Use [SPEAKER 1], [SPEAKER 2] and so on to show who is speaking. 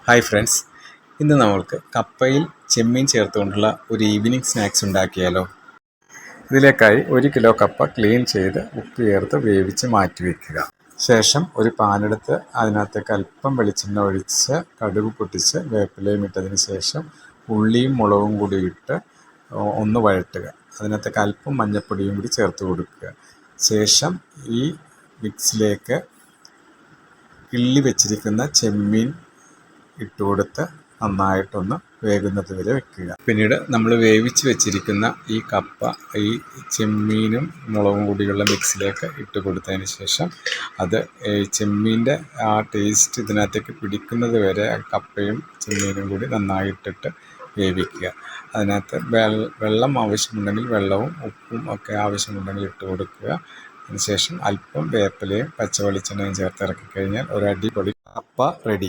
[SPEAKER 1] Hi friends, ഇന്ന് നമ്മൾക്ക് കപ്പയിൽ ചെമ്മീൻ ചേർത്തുകൊണ്ടുള്ള ഒരു ഈവനിങ് സ്നാക്സ് ഉണ്ടാക്കിയാലോ. ഇതിലേക്കായി 1 കിലോ കപ്പ ക്ലീൻ ചെയ്ത് ഉപ്പ് ചേർത്ത് വേവിച്ച് മാറ്റി വയ്ക്കുക. ശേഷം ഒരു പാനെടുത്ത് അതിനകത്തേക്ക് അല്പം വെളിച്ചെണ്ണ ഒഴിച്ച് കടുക് പൊട്ടിച്ച് വേപ്പിലയും ഇട്ടതിന് ശേഷം ഉള്ളിയും മുളകും കൂടി ഇട്ട് ഒന്ന് വഴറ്റുക. അതിനകത്തേക്ക് അല്പം മഞ്ഞൾപ്പൊടിയും കൂടി ചേർത്ത് കൊടുക്കുക. ശേഷം ഈ മിക്സിലേക്ക് കിള്ളി വെച്ചിരിക്കുന്ന ചെമ്മീൻ ഇട്ടുകൊടുത്ത് നന്നായിട്ടൊന്ന് വേകുന്നത് വരെ വെക്കുക. പിന്നീട് നമ്മൾ വേവിച്ച് വെച്ചിരിക്കുന്ന ഈ കപ്പ ഈ ചെമ്മീനും മുളകും കൂടിയുള്ള മിക്സിലേക്ക് ഇട്ട് കൊടുത്തതിന് ശേഷം അത് ചെമ്മീൻ്റെ ആ ടേസ്റ്റ് ഇതിനകത്തേക്ക് പിടിക്കുന്നത് വരെ കപ്പയും ചെമ്മീനും കൂടി നന്നായിട്ടിട്ട് വേവിക്കുക. അതിനകത്ത് വെള്ളം ആവശ്യമുണ്ടെങ്കിൽ വെള്ളവും ഉപ്പും ഒക്കെ ആവശ്യമുണ്ടെങ്കിൽ ഇട്ട് കൊടുക്കുക. അതിനുശേഷം അല്പം വേപ്പിലയും പച്ച വെളിച്ചെണ്ണയും ചേർത്ത് ഇറക്കി കഴിഞ്ഞാൽ ഒരു അടിപൊളി കപ്പ റെഡി.